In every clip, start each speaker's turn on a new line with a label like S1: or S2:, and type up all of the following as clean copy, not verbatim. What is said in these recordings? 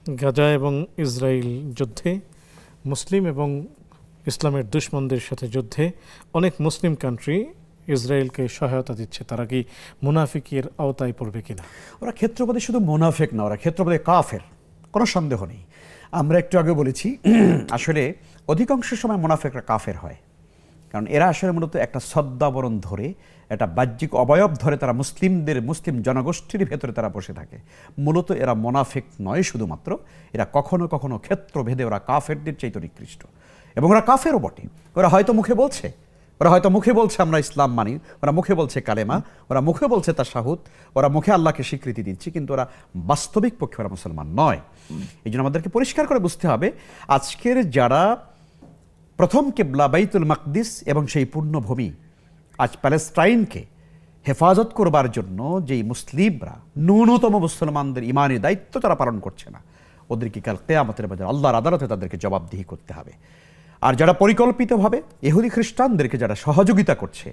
S1: গাজা এবং ইসরায়েল যুদ্ধে মুসলিম এবং ইসলামের দুশমনদের সাথে যুদ্ধে অনেক মুসলিম কান্ট্রি ইসরায়েলকে সহায়তা দিচ্ছে। তারা কি মুনাফিকের আওতায় পড়বে কিনা?
S2: ওরা ক্ষেত্রপদে শুধু মুনাফিক না, ওরা ক্ষেত্রপদে কাফের, কোনো সন্দেহ নেই। আমরা একটু আগে বলেছি আসলে অধিকাংশ সময় মুনাফিকরা কাফের হয়, কারণ এরা আসলে মূলত একটা ছদ্মাবরণ ধরে, একটা বাহ্যিক অবয়ব ধরে তারা মুসলিম জনগোষ্ঠীর ভেতরে তারা বসে থাকে। মূলত এরা মুনাফিক নয় শুধুমাত্র, এরা কখনো কখনো ক্ষেত্রভেদে ওরা কাফেরদের চাইতে নিকৃষ্ট, এবং ওরা কাফেরও বটে। ওরা হয়তো মুখে বলছে আমরা ইসলাম মানি, ওরা মুখে বলছে কালেমা, ওরা মুখে বলছে তাশাহুদ, ওরা মুখে আল্লাহকে স্বীকৃতি দিচ্ছে, কিন্তু ওরা বাস্তবিক পক্ষে ওরা মুসলমান নয়। এই জন্য আমাদেরকে পরিষ্কার করে বুঝতে হবে, আজকের যারা প্রথম কিবলা বাইতুল মাকদিস এবং সেই পূর্ণভূমি আজ প্যালেস্টাইনকে হেফাজত করবার জন্য যেই মুসলিমরা ন্যূনতম মুসলমানদের ইমানি দায়িত্ব তারা পালন করছে না, ওদেরকে কাল কিয়ামতের বাজারে আল্লাহর আদালতে তাদেরকে জবাবদিহি করতে হবে। আর যারা পরিকল্পিতভাবে ইহুদি খ্রিস্টানদেরকে যারা সহযোগিতা করছে,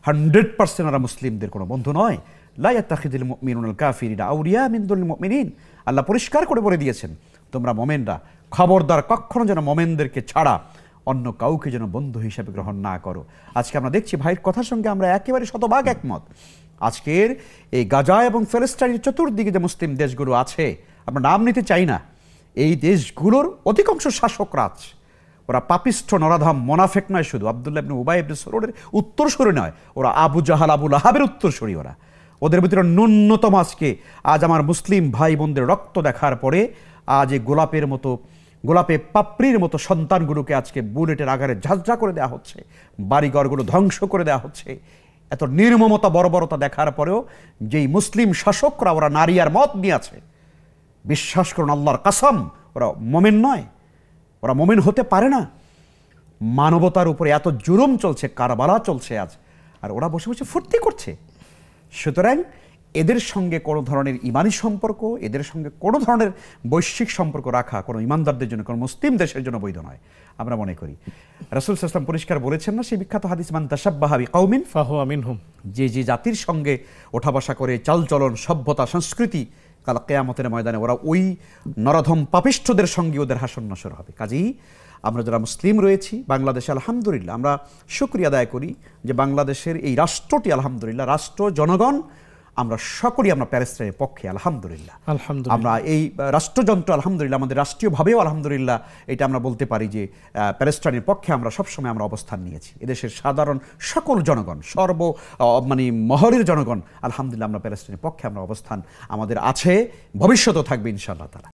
S2: 100% ওরা মুসলিমদের কোনো বন্ধু নয়। লা ইয়াত্তাখিযুল মুমিনুনাল কাফিরিনা আউলিয়া মিন দুনিল মুমিনিন, আল্লাহ পরিষ্কার করে বলে দিয়েছেন, তোমরা মোমেনরা খবরদার কখনো যেন মোমেনদেরকে ছাড়া অন্য কাউকে যেন বন্ধু হিসেবে গ্রহণ না করো। আজকে আমরা দেখছি ভাইয়ের কথার সঙ্গে আমরা একেবারে শতভাগ একমত। আজকের এই গাজা এবং ফিলিস্তিনের চতুর্দিকে যে মুসলিম দেশগুলো আছে, আমরা নাম নিতে চাই না, এই দেশগুলোর অধিকাংশ শাসকরা আছে, ওরা পাপিষ্ঠ নরাধাম মোনাফেক নয়, শুধু আব্দুল্লাহ ইবনে উবাই ইবনে সলুলের উত্তরসূরি নয়, ওরা আবু জাহাল আবু লাহাবের উত্তরসূরি। ওদের ভিতরে ন্যূনতম আজ আমার মুসলিম ভাই বোনদের রক্ত দেখার পরে আজ এই গোলাপে পাপড়ির মতো সন্তানগুলোকে আজকে বুলেটের আঘাতে ঝাঁঝরা করে দেওয়া হচ্ছে, বাড়িঘরগুলো ধ্বংস করে দেওয়া হচ্ছে। এত নির্মমতা বর্বরতা দেখার পরেও যেই মুসলিম শাসকরা ওরা নারী আর মত নিয়ে আছে, বিশ্বাস করুন আল্লাহর কসম, ওরা মোমেন নয়, ওরা মোমেন হতে পারে না। মানবতার উপরে এত জুলুম চলছে, কারবালা চলছে আজ, আর ওরা বসে বসে ফুর্তি করছে। সুতরাং এদের সঙ্গে কোনো ধরনের ইমানি সম্পর্ক, এদের সঙ্গে কোনো ধরনের বৈশ্বিক সম্পর্ক রাখা কোনো ইমানদারদের জন্য, কোনো মুসলিম দেশের জন্য বৈধ নয় আমরা মনে করি। রাসূল সাল্লাল্লাহু আলাইহি ওয়াসাল্লাম পরিষ্কার বলেছেন না সেই বিখ্যাত হাদিস, মান তাশাব্বাহা বিকাউমিন
S1: ফাহুয়া মিনহুম,
S2: যে জাতির সঙ্গে ওঠা বসা করে, চালচলন, সভ্যতা, সংস্কৃতি, কাল কিয়ামতের ময়দানে ওরা ওই নরধম পাপিষ্ঠদের সঙ্গে ওদের হাসর নাসর হবে। কাজেই আমরা যারা মুসলিম রয়েছি বাংলাদেশে, আলহামদুলিল্লাহ আমরা শুকরিয়া আদায় করি যে বাংলাদেশের এই রাষ্ট্রটি, আলহামদুলিল্লাহ রাষ্ট্র, জনগণ, আমরা সকলেই আমরা প্যালেস্টাইনের পক্ষে, আলহামদুলিল্লাহ। আমরা এই রাষ্ট্রযন্ত্র আলহামদুলিল্লাহ, আমাদের রাষ্ট্রীয়ভাবেও আলহামদুলিল্লাহ এটা আমরা বলতে পারি যে প্যালেস্টাইনের পক্ষে আমরা সবসময় আমরা অবস্থান নিয়েছি। এদেশের সাধারণ সকল জনগণ, মহলের জনগণ, আলহামদুলিল্লাহ আমরা প্যালেস্টাইনের পক্ষে আমরা অবস্থান আমাদের আছে, ভবিষ্যতেও থাকবে ইনশাআল্লাহ তাআলা।